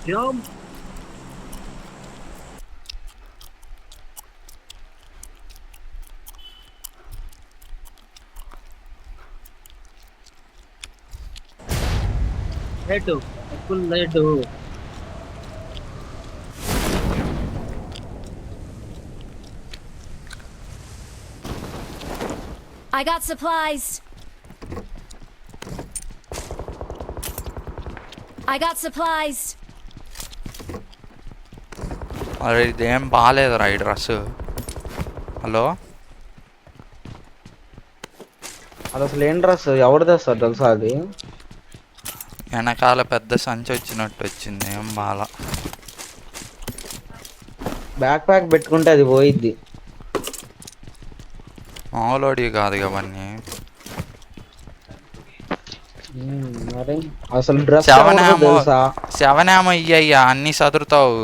Jump. Head. Full head. I got supplies. I got supplies. అరే ఇదేం బాగాలేదురా ఈ dress. Hello అది అసలు ఏం డ్రెస్ ఎవరు తెస్తారు తెలుసా అది? వెనకాల పెద్ద సంచి వచ్చినట్టు వచ్చింది, ఏం బాగా. బ్యాక్ ప్యాక్ పెట్టుకుంటే అది పోయిద్ది. మామూలుడి కాదు అవన్నీ. మరి అసలు డ్రెస్ తెలుసా? 7 ఇయ్యయ్యా అన్ని చదురుతావు.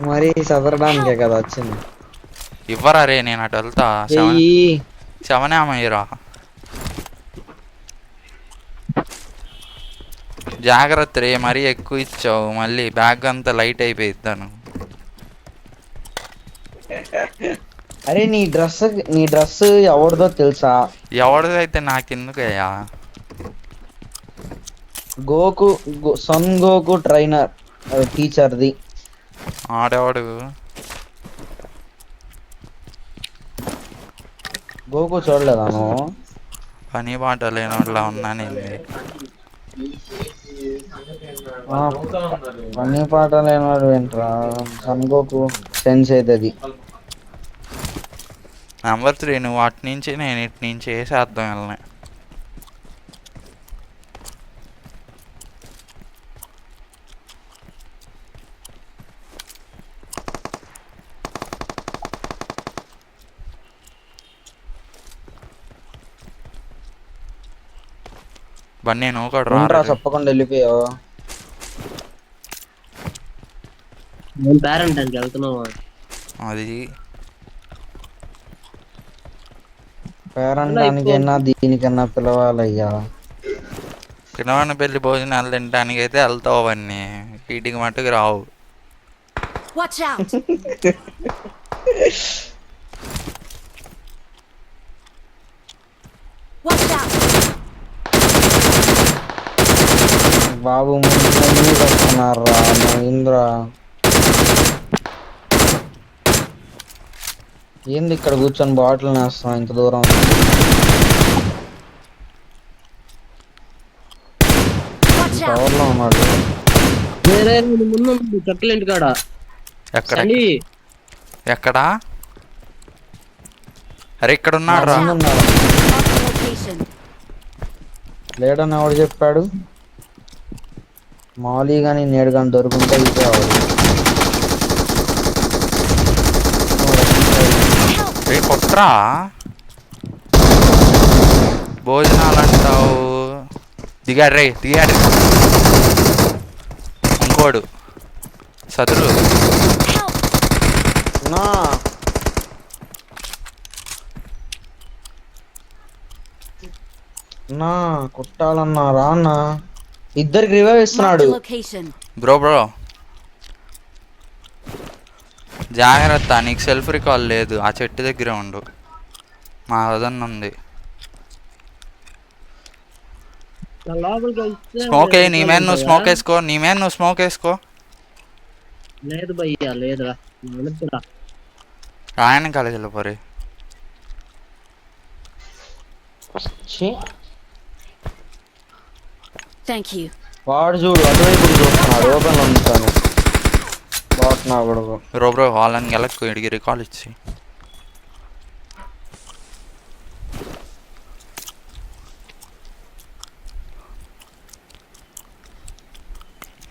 మరి చదవడానికే కదా వచ్చింది. ఇవ్వరా రే, నేను అటు వెళ్తా. 7 ఇరా. జాగ్రత్త రే, మరీ ఎక్కువ ఇచ్చావు, మళ్ళీ బ్యాగ్ అంతా లైట్ అయిపోయిద్దాను. అరే నీ డ్రెస్ ఎవరిదో తెలుసా? ఎవరిదైతే నాకెందుకయ్యా? సన్ గోకు ట్రైనర్ టీచర్ది. ఆడేవాడు గోకు చూడలేదా నువ్వు? పని బాట లేనిలా ఉన్నాను. పని పాట లేనివాడు ఏంట్రా? సన్ గోకు సెన్స్ అవుతుంది. నెంబర్ 3 నువ్వు అటు నుంచి, నేను ఇటు నుంచి వేసేద్దాం వెళ్ళని. బన్నీ నువ్వు కూడా రా. చెప్పకుండా వెళ్ళిపోయావు. నేను పేరెంట్ అని వెళ్తున్నావు. అది పేరంటానికైనా దీనికన్నా పిలవాలయ్యా. పిల్లవాడిని పెళ్లి భోజనాలు తినడానికి అయితే వెళ్తావు, అవన్నీ వీటికి మట్టుకు రావు. Watch out. Watch out. బాబు ముందు వస్తున్నారా మహేంద్ర? ఏంది ఇక్కడ కూర్చొని బాటిల్ వేస్తున్నా ఇంత దూరం? Watch out. ఎవరిలో ఉన్నాడు? వేరే ముందు చెక్కలేంటి కాడ. ఎక్కడ ఎక్కడా? అరే ఇక్కడ ఉన్నాడు రా. Mark the location. లేడని ఎవడు చెప్పాడు? మాలీ గాని నేడు కానీ దొరుకుంటే ఇదే అవడు. రే కొట్రా, భోజనాలు అంటావు. దిగాడు రే, దిగాడు. ఇంకోడు సదురు. నా కొట్టాలన్నారా అన్న? ఇద్దరికి రివైవ్ Mark ఇస్తున్నాడు. the location. బ్రో జాగ్రత్త, నీకు సెల్ఫ్ రికాల్ లేదు. ఆ చెట్టు దగ్గరే ఉండు. మా వదన్న ఉంది. స్మోక్ నీ మీద నువ్వు స్మోక్ వేసుకో, నీ మీద నువ్వు స్మోక్ వేసుకో. లేదు భయ్యా, లేదురా. రాయని కాలేజీలో పోరే. Thank you. వాడు చూడు అటువైపు చూస్తున్నాడు. ఓపెన్ లో ఉంటాను. బాట్ నా కొడుకు. బ్రో వాళ్ళని గెలకు ఇడికి రికాల్ ఇచ్చి.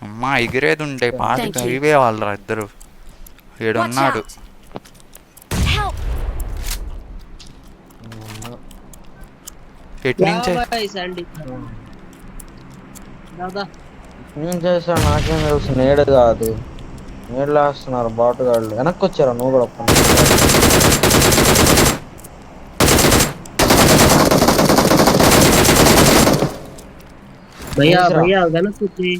అమ్మా ఎగిరేది ఉంటే పాతి ఇవే వాళ్ళరా ఇద్దరు. ఏడున్నాడు. ఎటు నుంచే నేను చేశాను, నాకేం తెలుసు. నేడు కాదు, నేడులో వేస్తున్నారు బాటుగాళ్ళు. వెనక్కి వచ్చారా నువ్వు కూడా? భయ్యా భయ్యా వెనక్కి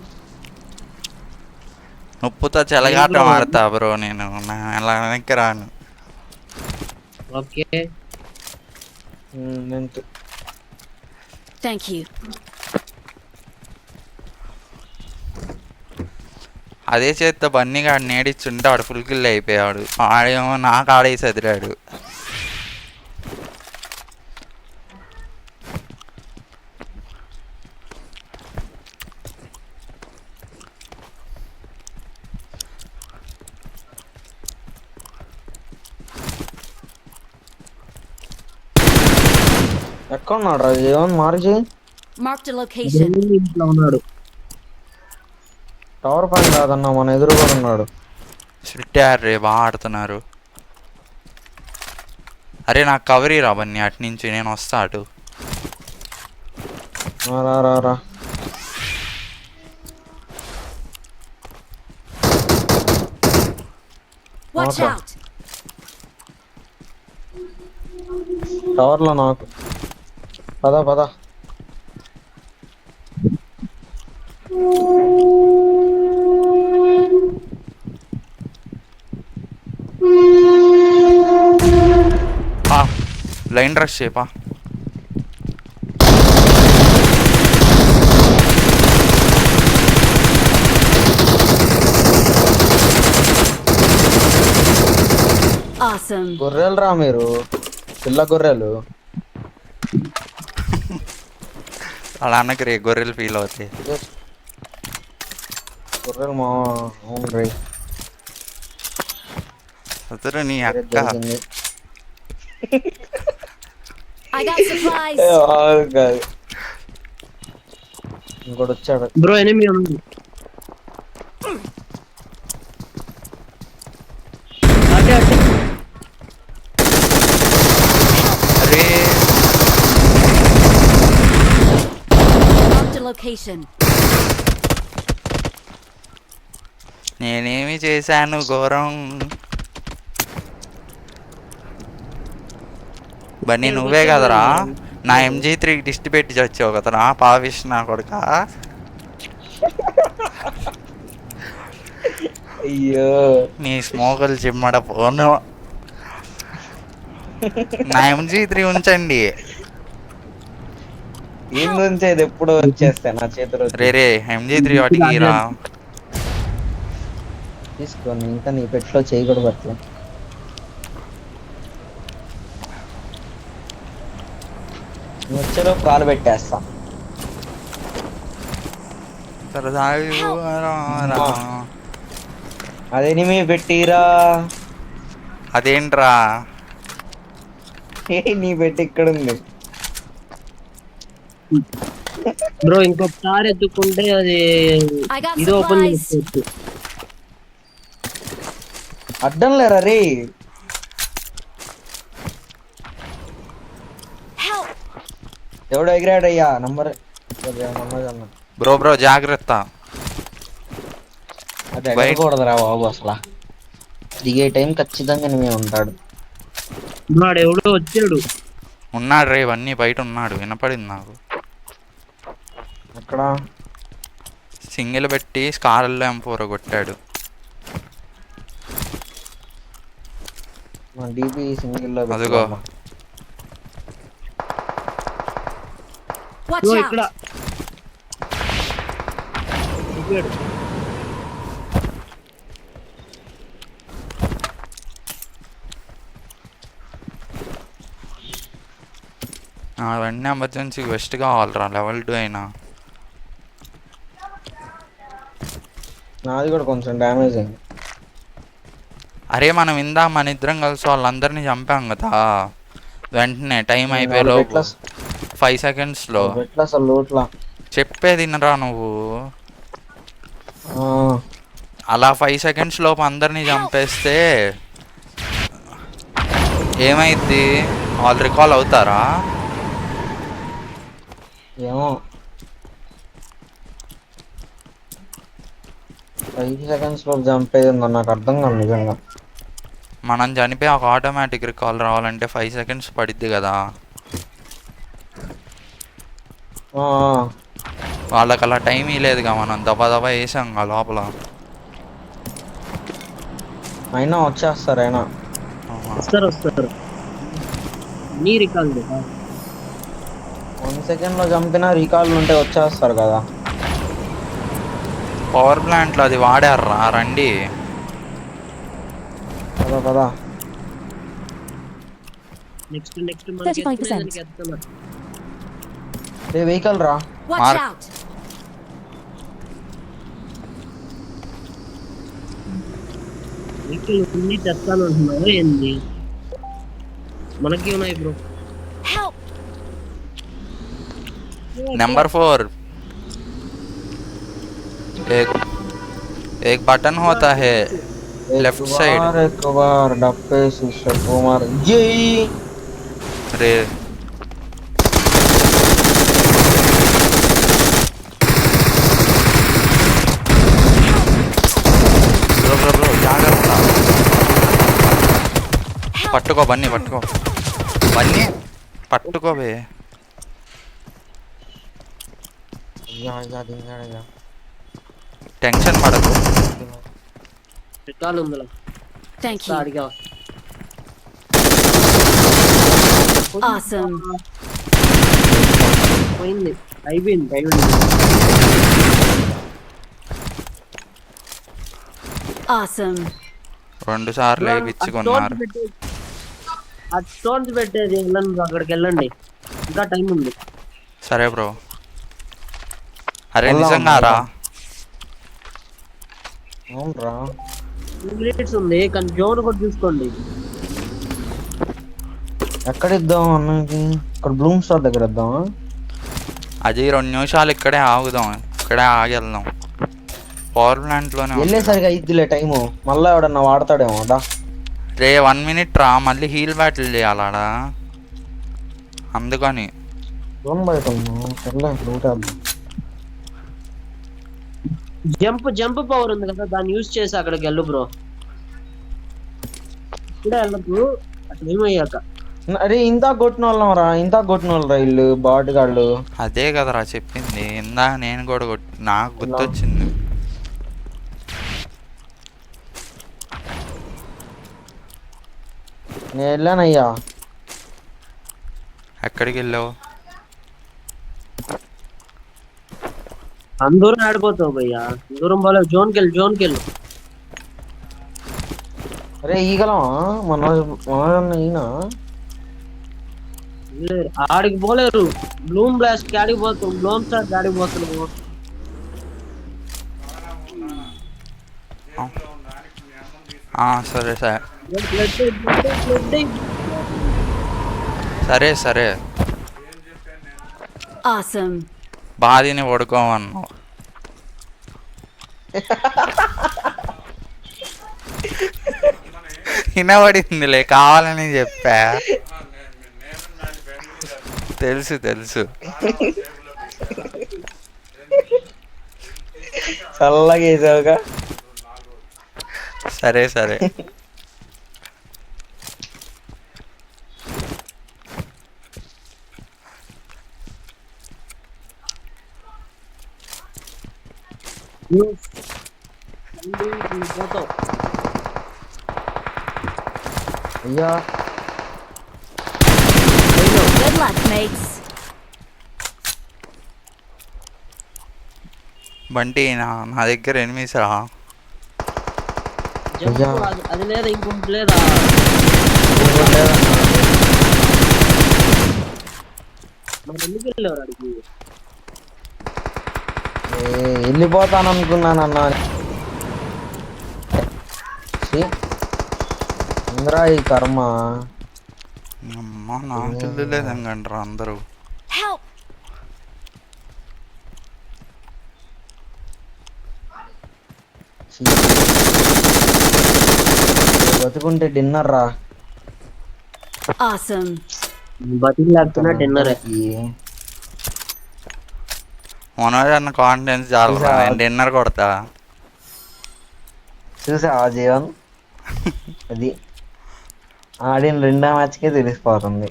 ఉప్పుతో చెలగాటం ఆడతా బ్రో నేను. అలా వెనక్కి రాను. ఓకే. Thank you. అదే చేత్తో బన్నీగా నేడిచ్చుంటే ఆడు ఫుల్ కిల్ అయిపోయాడు. ఆడేమో నాకు ఆడేసి ఎదిరాడు. ఎక్కడున్నాడు రా? ఏమన్నా మార్చి Marked a location. ఇంట్లో ఉన్నాడు. టవర్ పైన కాదన్నా, మన ఎదురు కూడా ఉన్నాడు. స్విట్టారు రే, బాగా ఆడుతున్నారు. అరే నాకు కవరీ రా బన్నీ, అటు నుంచి నేను వస్తా అటు. రా రా రా. Watch Okay. out. టవర్ లో నాకు. పద పద. లైన్ రష్ చేపా. Awesome. గొర్రెలు రా మీరు, పిల్ల గొర్రెలు. అలా అన్నకి రే గొర్రెలు ఫీల్ అవుతాయి. గొర్రెలు మా అవును రే. అతను నీ అక్క. జరిగింది. I got supplies. కాదు, ఇంకోటి వచ్చాడు. బ్రో ఎనిమి ఉంది. అటే అటే. అరే Marked a location. నేనేమి చేశాను ఘోరం? బన్నీ నువ్వే కదరా నా MG3 డిస్ట్ పెట్టి చచ్చావు కదరా పావిష్ నా కొడుక. అయ్యో నీ స్మోకలు చిమ్మడ పోను. నా MG3 ఉంచండి. ఏం నుంచేది ఎప్పుడు వచ్చేస్తా నా చేతిలో. రే MG3 వాటికి రా. తీసుకోండి, ఇంకా నీ పెట్లో చేయకూడదు అట్లా. వచ్చేలో కాలు పెట్టేస్తా. అదేని మీ పెట్టిరా. అదేంట్రా? నీ పెట్టి ఇక్కడ ఉంది బ్రో. ఇంకొకసారి ఎత్తుకుంటే అది I got ఇది ఓపెన్ supplies. చేసుకోవచ్చు. అడ్డం లేరా రే. Help. ఎవడో ఎగిరాడయ్యా నంబర్. బ్రో జాగ్రత్త. అది ఎగరకూడదురా బాబు అసలు. దిగే టైం ఖచ్చితంగా మేము ఉంటాడు. వాడు ఎవడో వచ్చాడు. ఉన్నాడు రే ఇవన్నీ బయట ఉన్నాడు, వినపడింది నాకు. అక్కడ సింగిల్ పెట్టి స్కార్లో M4 కొట్టాడు. మా డీపీ సింగిల్ లో అదిగో. Watch bro out. ఇక్కడ వచ్చాడు. అవన్నీ ఎమర్జెన్సీ వెస్ట్ కావాలరా, level 2 అయినా. నాది కూడా కొంచెం డ్యామేజ్ అయింది. అరే మనం మన ఇద్దరం కలిసి వాళ్ళందరినీ చంపాం కదా వెంటనే టైం అయిపోయేలోపు 5 సెకండ్స్లో. అసలు లోట్లా చెప్పేది వినరా నువ్వు. అలా 5 సెకండ్స్ లోపు అందరినీ చంపేస్తే ఏమైద్ది? వాళ్ళు రికాల్ అవుతారా? ఏమో 5 సెకండ్స్ లోపు చంపేది నాకు అర్థం కాదు నిజంగా. మనం చనిపోయి ఒక ఆటోమేటిక్ రికాల్ రావాలంటే 5 సెకండ్స్ పడిద్ది కదా. వాళ్ళకి అలా టైం ఇవ్వలేదుగా, మనం దబా వేసాం లోపల. అయినా వచ్చేస్తారు అయినా. వస్తారు నీ రికాల్ కదా. 1 సెకండ్ లో చంపినా రీకాల్ ఉంటే వచ్చేస్తారు కదా. పవర్ ప్లాంట్లో అది వాడారా రండి. కదా కదా. నెక్స్ట్ 35%. వెహికల్ రా. Watch Mark. out! వెహికల్ ఉంది తెస్తాను అంటున్నారు ఏంది. మనకి ఉన్నాయి బ్రో. Help! नंबर 4 एक बटन होता है लेफ्ट साइड. एक बार डप्पे शिक्षक कुमार जय. अरे బ్రో బ్రో బ్రో జాగ్రత్త. పట్టుకో బన్నీ పట్టుకోవే. టెన్షన్ పడకు. రికాల్ ఉందిలా. Thank you. అడిగా. Awesome. పోయింది అయిపోయింది. 2 సార్లు వేయించుకున్నారు. ఆ స్టోన్స్ పెట్టేది వెళ్ళండి, అక్కడికి వెళ్ళండి, ఇంకా టైం ఉంది. సరే బ్రో. అరే నిజంగా రా. అవునరా 2 మినిట్స్ ఉంది కానీ జోన్ కూడా చూసుకోండి. ఎక్కడ ఇద్దాం అన్నకి? ఇక్కడ బ్లూమ్ స్టార్ దగ్గర ఇద్దామా? అది 2 నిమిషాలు ఇక్కడే ఆగుదాం, ఇక్కడే ఆగి వెళ్దాం. పవర్ ప్లాంట్లోనే వెళ్ళేసరిగా ఇద్దిలే టైము, మళ్ళీ ఎవడన్నా వాడతాడేమో. డా రే 1 మినిట్ రా, మళ్ళీ హీల్ బ్యాటిల్ చేయాలాడా, అందుకని. జోన్ బయట ఉన్నాం. సర్లే లూటేద్దాం. జంప్ పవర్ ఉంది కదా, దాన్ని యూజ్ చేసి అక్కడికి వెళ్ళు బ్రో. ఇక్కడే వెళ్ళదు అట్లా ఏమయ్యాక. అరే ఇంత కొట్టిన వాళ్ళం రా, ఇల్లు బాటుగాళ్ళు. అదే కదరా చెప్పింది ఇందా, నేను కూడా నాకు గుర్తొచ్చింది. నేను వెళ్ళానయ్యా. ఎక్కడికి వెళ్ళావు? అందరూ ఆడిపోతావు భయ్యా, దూరం పోలేవు. జోన్కి వెళ్ళు. అరే ఈగలమా మన ఈయన? ఆడికి పోలేరు. బ్లూమ్ బ్లాస్ట్ కి ఆడికి పోతాం, బ్లూమ్ స్టార్ ఆడికి పోతున్నాము. సరే Awesome. బాధిని పడుకోమన్నావు. వినబడిందిలే, కావాలని చెప్పా. తెలుసు చల్లగా వేసావుగా. సరే పోతావు. అయ్యా Good luck, mates. బంటి నా దగ్గర ఎనిమిస్ రా. అది లేదా ఇంకొకటి లేదా? మరి ఎందుకు వెళ్ళారు అడిగి? వెళ్ళిపోతాను అనుకున్నానన్నా. ఇంద్రా ఈ కర్మ. అమ్మా నాకు లేదంటారా అందరూ. Help! బతుకుంటే డిన్నర్ రా. Awesome. బతికి లేకపోయినా డిన్నర్. మనోజ్ అన్న కాన్ఫిడెన్స్ చాలా, నేను డిన్నర్ కొడతా. చూసా ఆ జీవన్ అది ఆడిన 2వ మ్యాచ్కే తెలిసిపోతుంది.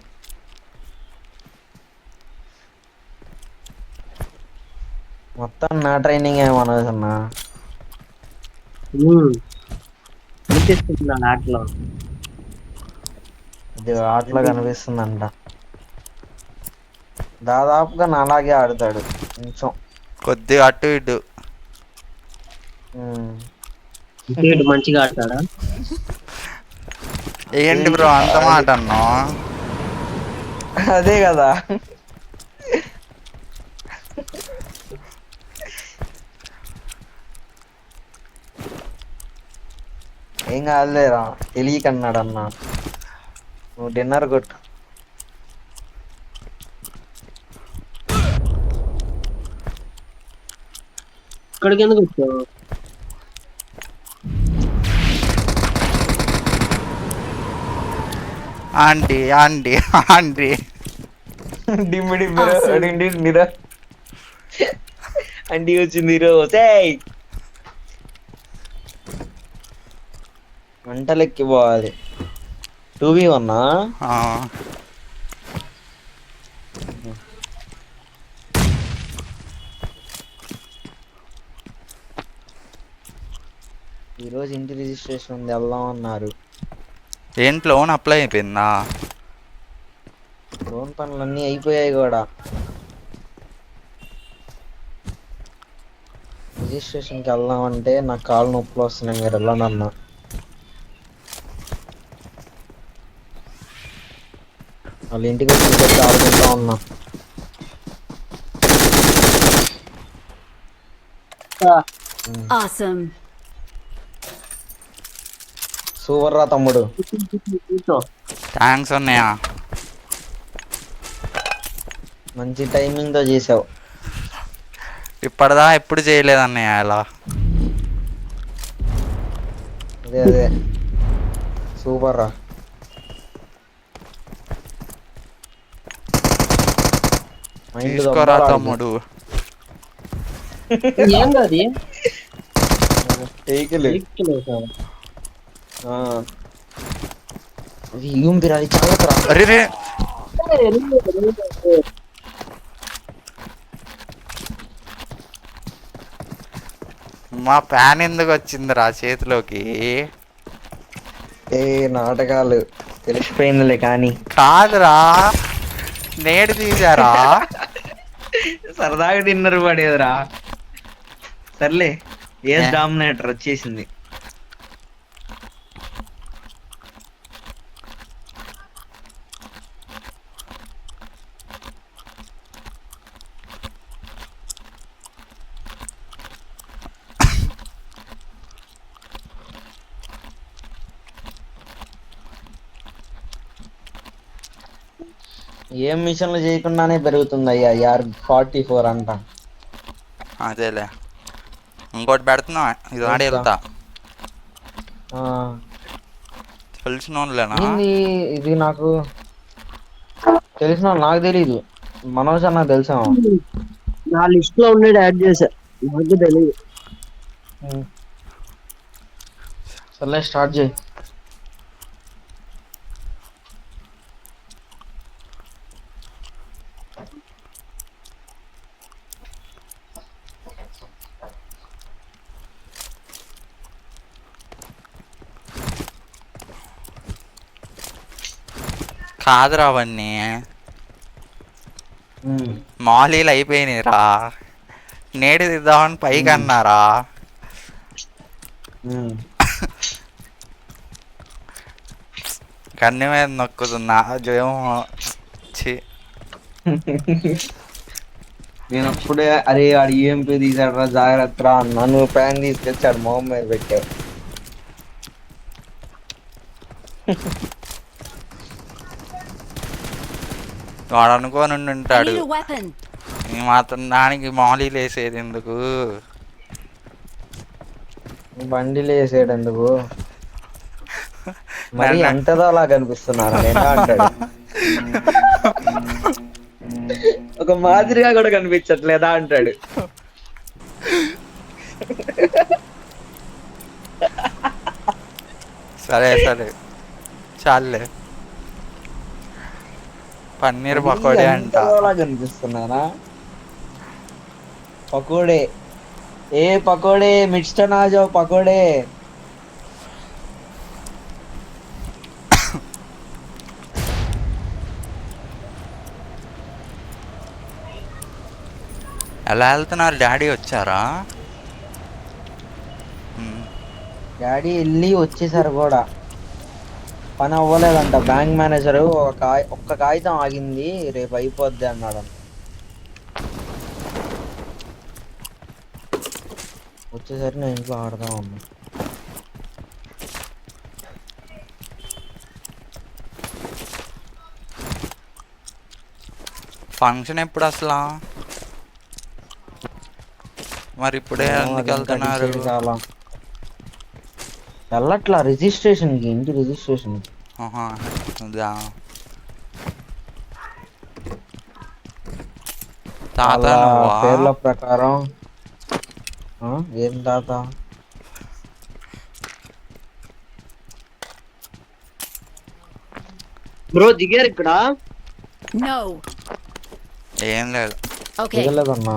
మొత్తం నా ట్రైనింగ్ ఏమనోజ్ అన్నా. కనిపిస్తుంది ఆటలో. ఇది ఆటలో కనిపిస్తుందంట. దాదాపుగా నాలాగే ఆడతాడు కొంచెం. కొద్దిగా అటు ఇటు. ఉమ్. ఇటు మంచిగా ఆడతాడా? ఏంటి బ్రో అంత మాట అన్నావు? అదే కదా. ఏం కాదులేరా, తెలియకన్నాడు అన్న. నువ్వు డిన్నర్ కొట్టు. ఇక్కడికి ఎందుకు వచ్చావు? Aunty aunty aunty. డిమ్మి డిమ్మి Awesome. నిరా అంటీ వచ్చింది రోజే. వంటలెక్కి పోవాలి. 2v1 ఈరోజు ఇంటి రిజిస్ట్రేషన్ ఉంది, వెళ్దాం అన్నారు. ఏంటి లోన్ అప్లై అయిపోయిందా? లోన్ పనులన్నీ అయిపోయాయి కూడా. రిజిస్ట్రేషన్కి వెళ్దామంటే నాకు కాళ్ళు నొప్పులు వస్తున్నాయి, మీరు వెళ్ళనన్నా. వాళ్ళ ఇంటికి వచ్చి ఆడుకుంటా ఉన్నా. Awesome. సూపర్ రా తమ్ముడు. థ్యాంక్స్ ఉన్నాయా? మంచి టైమింగ్ తో చేసావు. ఇప్పటిదా ఎప్పుడు చేయలేదన్నయ్య అలా. అదే అదే సూపర్ రా. తీసుకోరా తమ్ముడు. ఏం కాదు అరే మా ప్యాన్ ఎందుకు వచ్చిందిరా చేతిలోకి? ఏ నాటకాలు తెలిసిపోయిందిలే కానీ. కాదురా నేడు తీసారా? సరదాగా డిన్నర్ పడేదిరా. సర్లే, ఏస్ డామినేటర్ వచ్చేసింది. ఏం మిషన్లు చేయకుండానే పెరుగుతుంది అయ్యా. 44 అంట. అదేలే, ఇంకోటి పెడుతున్నా, ఇది ఆడి వెళ్తా. తెలిసిన వాళ్ళేనా? ఇది నాకు తెలిసిన నాకు తెలీదు. మనోజ్ అన్న తెలుసా? నా లిస్ట్ లో ఉండేది యాడ్ చేశా, నాకు తెలియదు. సర్లే స్టార్ట్ చేయి. కాదురా అవన్నీ మాలీలు అయిపోయినాయిరా. నేడు తీద్దామని పైకి అన్నారా? కన్ను మీద నొక్కుతున్నా జేమో. నేను అప్పుడే అరే ఆడు EMP తీసాడు రా జాగ్రత్త రా అన్నా. నువ్వు ప్యాన్ తీసుకొచ్చాడు మొహం మీద పెట్టావు. వాడు అనుకోని I ఉంటాడు need a weapon. ఈ మాత్రం దానికి మాలీలు వేసేది ఎందుకు? బండిలు వేసాడు ఎందుకు? మరి అంతదో అలా కనిపిస్తున్నారు నేను అంటాడు. ఒక మాదిరిగా కూడా కనిపించట్లేదా అంటాడు. సరే సరే చాలే. పన్నీర్ పకోడీ అంట. కనిపిస్తున్నారా? పకోడే ఏ పకోడే మిక్స్డ్ నాజో పకోడే. ఎలా వెళ్తున్నారు? డాడీ వచ్చారా? డాడీ వెళ్ళి వచ్చేసారు కూడా. పని అవ్వలేదంట. బ్యాంక్ మేనేజర్ ఒక్క కాగితం ఆగింది, రేపు అయిపోద్ది అన్నాడు. వచ్చేసరికి నేను ఇంట్లో ఆడతా ఉన్నా. ఫంక్షన్ ఎప్పుడు అసలు? మరి ఇప్పుడే ఎందుకు వెళ్తున్నారు? వెళ్ళట్లా రిజిస్ట్రేషన్ కి, ఇంటి రిజిస్ట్రేషన్. తాత పేర్ల ప్రకారం. ఏం తాత? బ్రో దిగారు ఇక్కడ? No. ఏం లేదు. Okay. దిగలేదన్నా.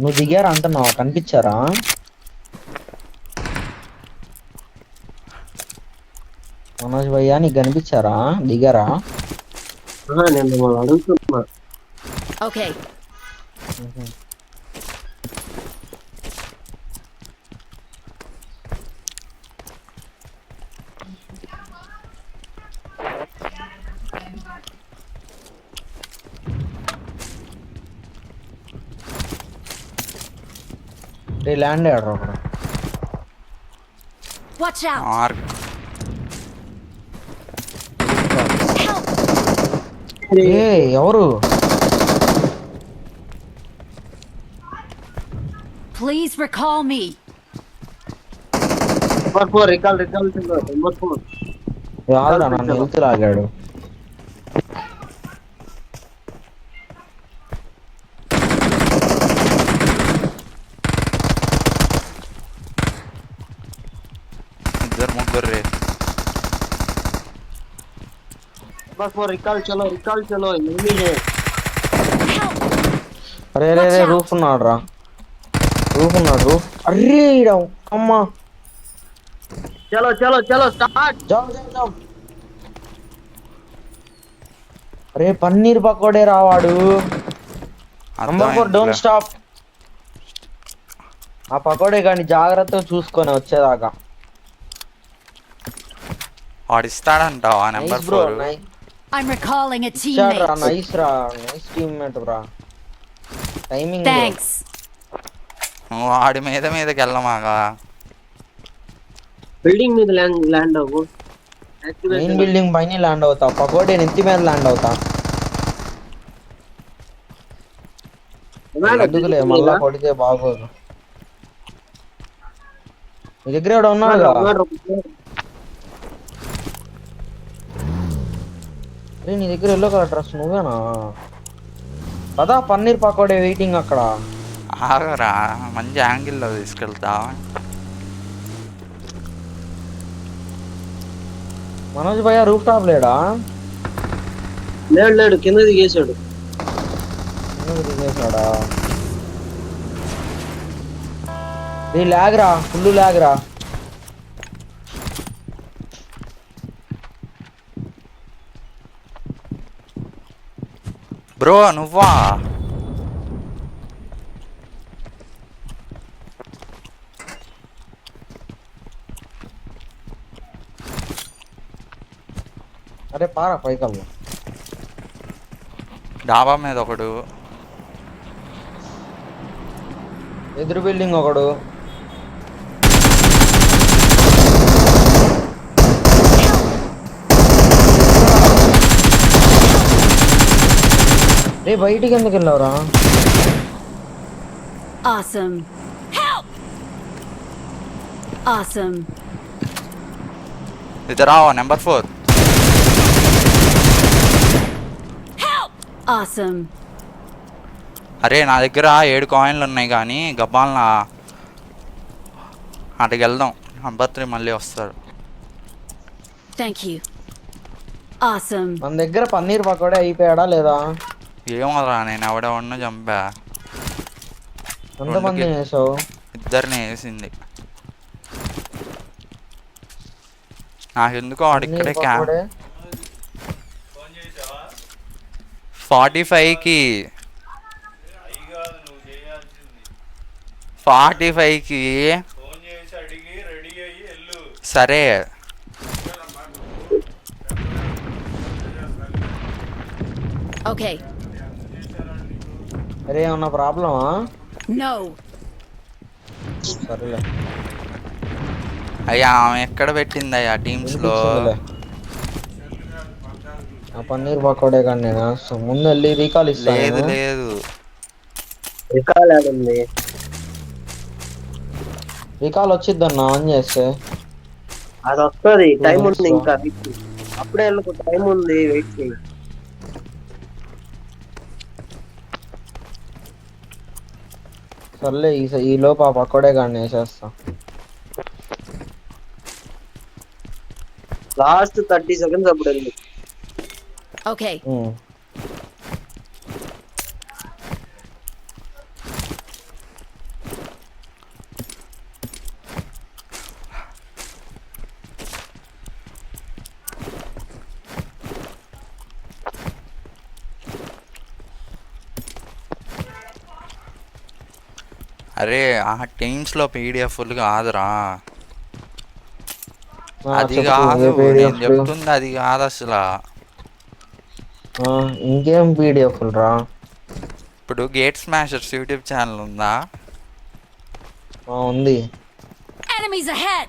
నువ్వు దిగారా అంటున్నావా? కనిపించారా? మనోజ్ భయ్యా నీకు కనిపించారా? దిగారా? నేను మిమ్మల్ని అడుగుతున్నా. Okay. ల్యాండ్ ఆడరు అక్కడ. Watch out. Help. ఎవరు? Please recall me. రికాల్ రాదురా, నన్ను హెల్త్ లాగాడు. ఇద్దరు ముగ్గురు రే. रिकॉल चलो एनिमी है. అరే రే రే, రూఫ్ ఉన్నాడు రా. రూఫ్. అరే అమ్మా. चलो स्टार्ट. जाओ. అరే పన్నీర్ పకోడే రావాడు. Number 4 don't stop. ఆ పకోడే కానీ జాగ్రత్తగా చూసుకొని వచ్చేదాకా. ఆడిస్తాడంటావా number 4? I'm recalling a teammate. Nice teammate రా. టైమింగ్. Thanks. నువ్వు ఆడి మీదకి వెళ్ళమాగా. బిల్డింగ్ మీద ల్యాండ్ అవ్వు. మెయిన్ బిల్డింగ్ పైన ల్యాండ్ అవుతా. పకోడే నెత్తి మీద ల్యాండ్ అవుతా. ఎందుకులే మళ్ళా కొడితే బాగోదు. నీ దగ్గర ఎవడ ఉన్నాడుగా? అరే నీ దగ్గర ఎల్లో కలర్ డ్రెస్ నువ్వేనా? కదా పన్నీర్ పకోడే వెయిటింగ్ అక్కడ. ఆగరా, మంచి యాంగిల్లో తీసుకెళ్తా. మనోజ్ భయ్య రూఫ్ టాప్ లేడా? లేడు కింద దిగేశాడు. లాగ్ రా, ఫుల్ లాగ్ రా. బ్రో నువ్వా? అరే పారా పైకల్లా. డాబా మీద ఒకడు, ఎదురు బిల్డింగ్ ఒకడు. రే బయటికి ఎందుకు వెళ్ళావురా? Awesome. Help. Awesome. ఇద్దరా నెంబర్ 4. Awesome. అరే నా దగ్గర 7 కాయిన్లు ఉన్నాయి కానీ గబ్బాలన అటుకి వెళ్దాం. నెంబర్ 3 మళ్ళీ వస్తాడు. Thank you. Awesome. మన దగ్గర పన్నీర్ పకోడే అయిపోయాడా లేదా? ఏమోరా, నేను ఎవడెవడనో చంపా. ఎంతమంది వేసావు? ఇద్దరిని వేసింది. నాకెందుకో వాడు ఇక్కడే క్యాంప్. 45కి 45కి సరే. Okay. అరే ఏమన్నా ప్రాబ్లమా? No. సరేలే. అయ్యా ఆమె ఎక్కడ పెట్టిందయ్యా టీమ్స్ లో? వినిపించిందిలే. ఆ పన్నీర్ పకోడే కానీ నేను ముందు వెళ్ళి రీకాల్ ఇస్తాను. లేదు లేదు, రికాల్ ఆడింది. రీకాల్ వచ్చిద్దన్న ఆన్ చేస్తే. అది వస్తుంది, టైం ఉంది minutes ఇంకా. అప్పుడే వెళ్ళకు, టైం ఉంది, వెయిట్ చేయి. సర్లే ఈ లోపు ఆ పకోడే కానీ వేసేస్తా. లాస్ట్ 30 seconds అప్పుడు వెళ్ళి. Okay. అరే ఆ టీమ్స్ లో పీడిఎఫ్లు కాదురా, అది కాదు నేను చెప్తుంది, అది కాదు అసలు. ఇంకేం పీడిఎఫ్ రా? ఇప్పుడు గేట్ స్మాషర్స్ యూట్యూబ్ ఛానల్ ఉందా? ఉంది. Enemies ahead.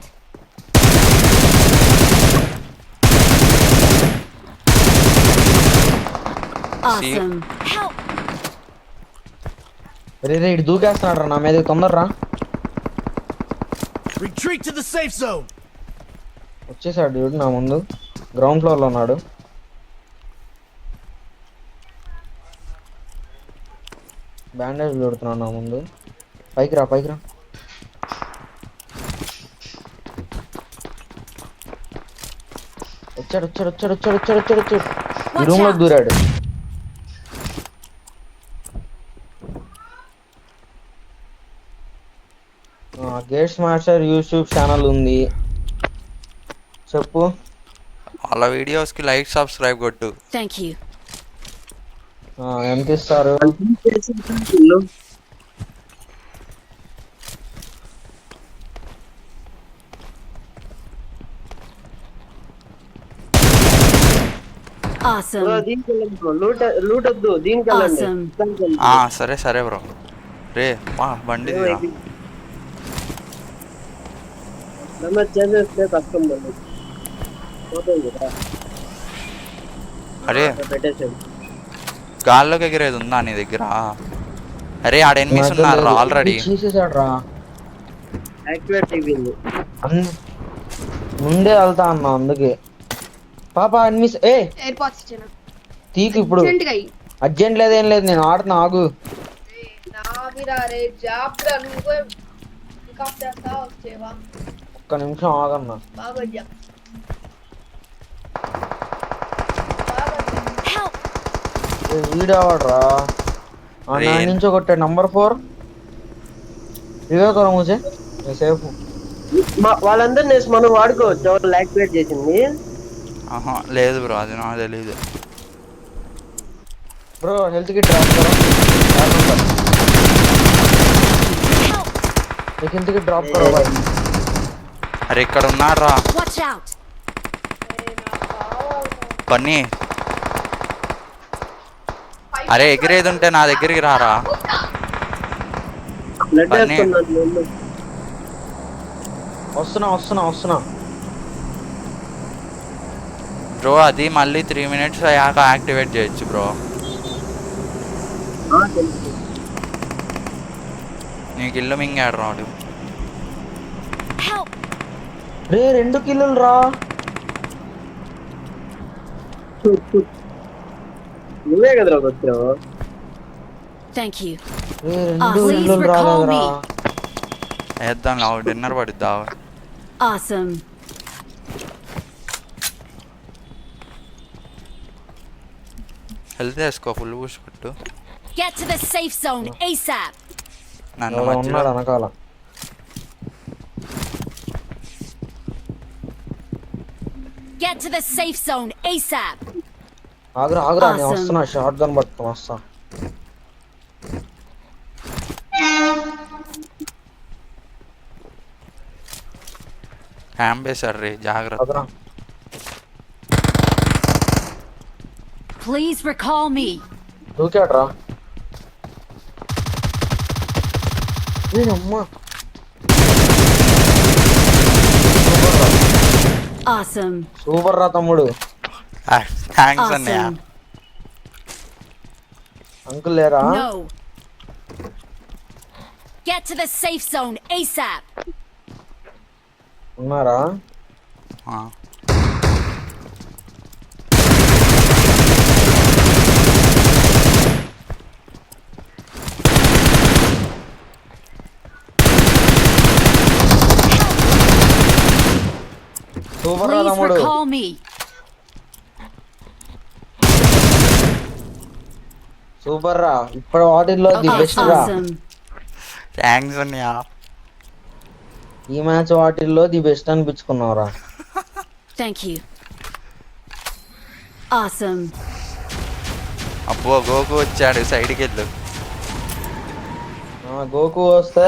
Awesome. Help. రే ఇటు దూకేస్తున్నాడు రా నా మీద, తొందరరా. Retreat to the safe zone. వచ్చేసాడు చూడు నా ముందు, గ్రౌండ్ ఫ్లోర్ లో ఉన్నాడు. బ్యాండేజ్ పెడుతున్నాడు నా ముందు. పైకి రా, పైకి రా. వచ్చాడు వచ్చాడు వచ్చాడు వచ్చాడు వచ్చాడు వచ్చాడు వచ్చాడు ఈ రూమ్ లోకి దూరాడు. గేట్స్ మాస్టర్ యూట్యూబ్ ఛానల్ ఉంది, చెప్పు. వాళ్ళ వీడియోస్ కి లైక్ సబ్స్క్రైబ్ కొట్టు. Thank you. ఎంత ఇస్తారు? Awesome. లూట్ వద్దు, దీనికి Awesome. సరే సరే బ్రో. రే బండి దిగా. చేసేస్తే కష్టం బండి పోతుంది కదా. అరే పెట్టేసాడు. గాల్లోకి ఎగిరేది ఉందా నీ దగ్గర? అరే ఆడ ఎనిమిస్ ఉన్నారు ఆల్రెడీ. తీసేసాడు రా, యాక్టివేట్ అయిపోయింది. ముందే వెళ్తా అన్నా అందుకే. పాప ఎనిమిస్ ఎయిర్పాడ్స్ ఇచ్చాను తీకు ఇప్పుడు. అర్జెంట్ లేదేం లేదు, నేను ఆడుతున్నా, ఆగు. ఒక్క నిమిషం ఆగన్నా. Help. వీడియో ఆడరా నా నుంచి ఒకటి నంబర్ 4 రివ్యూ కరా ముझे సేఫ్. వాళ్ళందరినీ మనం వాడుకోవచ్చు. ఎవరు యాక్టివేట్ చేసింది? లేదు బ్రో, అది నాకు తెలీదు. బ్రో హెల్త్ కి డ్రాప్ కరో, హెల్త్ కి డ్రాప్ కరో భాయ్. అరే ఇక్కడ ఉన్నాడు రా Watch out. పన్నీ. అరే ఎగిరేది ఉంటే నా దగ్గరికి రారా. వస్తున్నా వస్తున్నా వస్తున్నా బ్రో. అది మళ్ళీ 3 minutes అయ్యాక యాక్టివేట్ చేయొచ్చు బ్రో. నీకు ఇల్లు మింగాడు రాడు. Help. రే 2 కిల్లులు రా. నువ్వే కదరా వచ్చావు. Thank you. రే 2 కిల్లులు రాలేదురా. వేద్దాం లావు, డిన్నర్ పడిద్దా. Awesome. హెల్త్ వేసుకో, ఫుల్ బూస్ట్ కొట్టు. Get to the safe zone ASAP. నన్ను మధ్యలో ఉన్నాడు అనకాల. Get to the safe zone ASAP. ఆగురా ఆగురా, నేను Awesome. వస్తున్నా, షార్ట్ గన్ పట్టుకొని వస్తా. క్యాంప్ వేసారు రే, జాగ్రత్త. పదరా. Please recall me. దూకాడ్రా. అమ్మా Awesome. సూపర్ రా తమ్ముడు. థ్యాంక్స్ అన్నయ్య. Awesome. అంకుల్ లేరా? No. Get to the safe zone ASAP. ఉన్నారా? ఆ. సూపర్ రా Please తమ్ముడు. recall me. సూపర్ రా. ఇప్పుడు వాటిల్లో ది బెస్ట్ రా. Awesome. థ్యాంక్స్ అన్నయ్య. ఈ మ్యాచ్ వాటిల్లో ది బెస్ట్ అనిపించుకున్నావురా. Thank you. Awesome. అబ్బో గోకు వచ్చాడు, సైడ్కి వెళ్ళు. గోకు వస్తే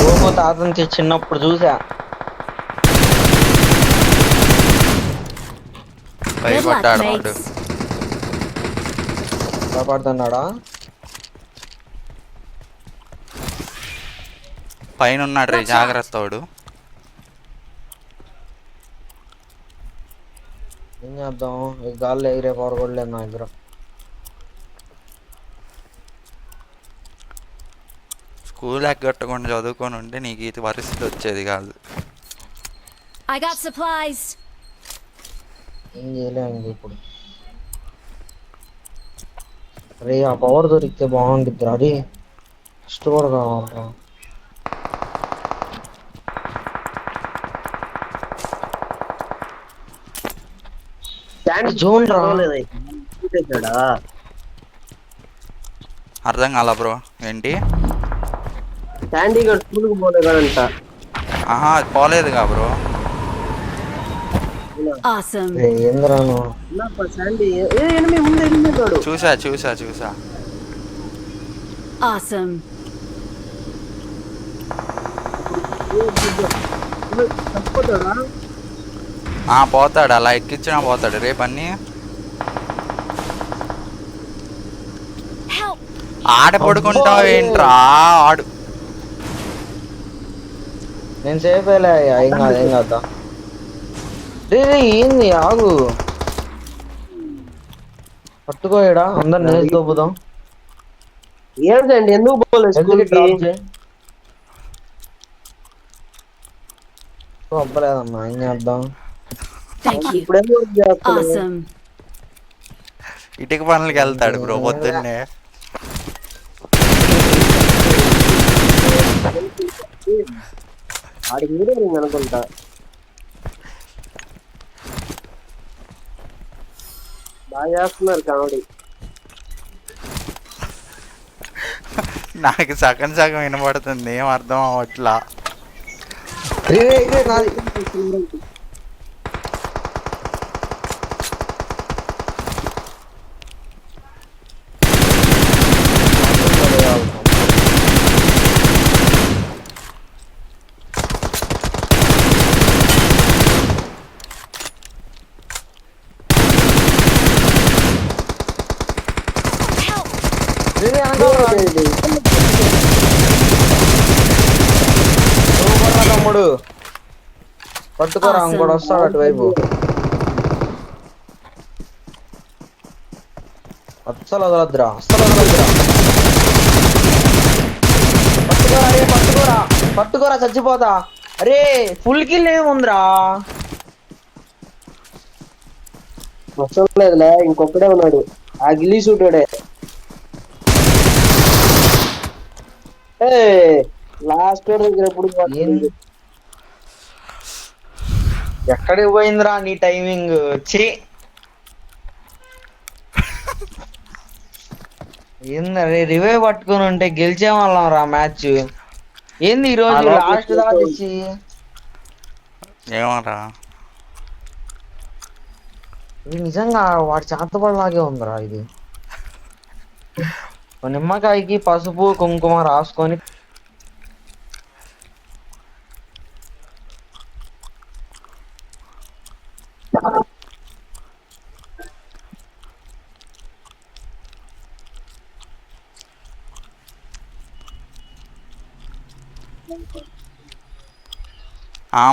గోకు తాతని చిన్నప్పుడు చూసా. Good luck, భయపడ్డాడు వాడు. mates. కాపాడుతున్నాడా? పైన ఉన్నాడు రే, జాగ్రత్త వాడు. ఏం చేద్దాం, ఈ గాల్లో ఎగిరే పవర్ కూడా లేదు నా దగ్గర. స్కూల్ ఎగ్గొట్టకుండా చదువుకొని ఉంటే నీకు ఈ పరిస్థితి వచ్చేది కాదు. I got supplies. ఏం చేయలేము ఇప్పుడు. అరే ఆ పవర్ దొరికితే బాగుంటుంది. అది ఫస్ట్ కూడా కావాలరా. జోన్ రా. అర్థం కాలా బ్రో, ఏంటి? శాండీ గడ్ స్కూల్కి పోలేదంట. ఆహా, అది పోలేదుగా బ్రో. Awesome. ఏంద్రాను శాండీ ఎనిమిది ముందు వెళ్ళినాడు. చూసా చూసా చూసా. Awesome. తప్పుతాడా? పోతాడు, అలా ఎక్కించినా పోతాడు రేపు అన్నీ. Help. ఆడ పడుకుంటావు ఏంట్రా ఆడు. నేను సేఫ్ అయ్యలే. ఏం కాదు ఏం కాదా. రే ఏంది ఆగు. పట్టుకోయడా అందరు నేసి దొబ్బుదాం. ఏంటండి ఎందుకు పోలేదు స్కూల్కి? అవ్వలేదమ్మా, ఏం చేద్దాం. Thank you. ఇప్పుడు ఏం వర్క్ చేస్తున్నావు? Awesome. ఇటుక పనులకి వెళ్తాడు బ్రో పొద్దున్నే. ఆడికి ఇంజనీరింగ్ అనుకుంటా. బాగా చేస్తున్నారు కామెడీ. నాకు సగం సగం వినపడుతుంది, ఏం అర్థం అవ్వట్లా. తమ్ముడు పట్టుకోరా, ఇంకోటి వస్తాడు అటువైపు. అస్సలు వదలద్దురా, అస్సలు వదలద్దురా. పట్టుకోరా, అరే పట్టుకోరా, పట్టుకోరా చచ్చిపోతా. అరే ఫుల్ కిల్ ఏముందిరా. అవసరం లేదులే, ఇంకొకడే ఉన్నాడు ఆ గిల్లీ సూటుడే. లాస్ట్ దగ్గర ఎప్పుడు ఎక్కడికి పోయిందిరా నీ టైమింగ్. వచ్చి ఏంది రివైవ్ పట్టుకుని ఉంటే గెలిచే వాళ్ళం రా మ్యాచ్. ఏంది ఈ రోజు లాస్ట్ దాకా తెచ్చి. ఏమరా ఇది నిజంగా వాడి చేతపడలాగే ఉందిరా ఇది. నిమ్మకాయకి పసుపు కుంకుమ రాసుకొని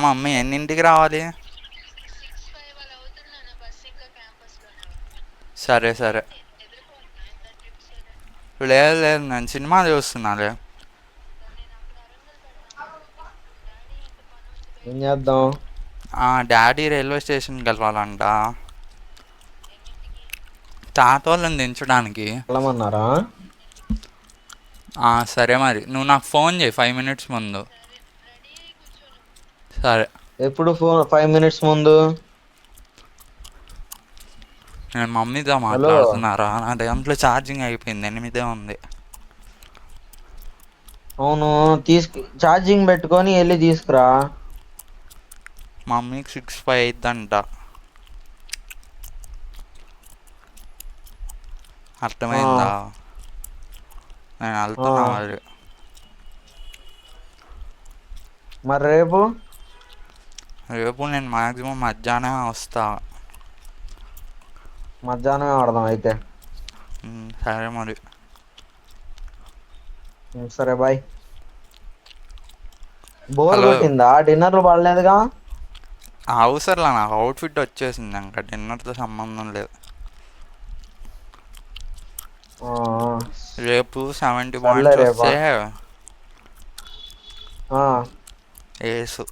మమ్మీ ఎన్నింటికి రావాలి? సరే సరే. లేదు లేదు, నేను సినిమా చూస్తున్నాలే. ఏం చేద్దాం? డాడీ రైల్వే స్టేషన్కి వెళ్ళాలంట తాత వాళ్ళని దించడానికి. వెళ్ళమన్నారా? సరే మరి నువ్వు నాకు ఫోన్ చేయి 5 minutes ముందు. సరే. ఎప్పుడు ఫోన్ 5 minutes ముందు? నేను మమ్మీతో మాట్లాడుతున్నారా, నా దాంట్లో ఛార్జింగ్ అయిపోయింది, 8 ఉంది. అవును, ఛార్జింగ్ పెట్టుకొని వెళ్ళి తీసుకురా. మమ్మీకి 6:05 అయిద్దంట. అర్థమైందా? నేను వెళ్తున్నా మరి. మరి రేపు నేను మ్యాక్సిమం మధ్యాహ్నం వస్తా. మధ్యాహ్నమే ఆడదాం అయితే. సరే మరి. సరే బాయ్. బోర్ కొట్టిందా? డిన్నర్లు పడలేదుగా? అవసరంలా, నాకు అవుట్ఫిట్ వచ్చేసింది, ఇంకా డిన్నర్తో సంబంధం లేదు. రేపు 70 points వస్తే ఏసు.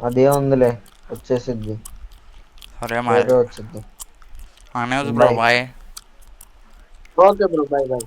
అదే ఉందిలే, వచ్చేసిద్ది. సరే మరి. వచ్చింది. అనేది bro, bye. Okay bro, bye bye.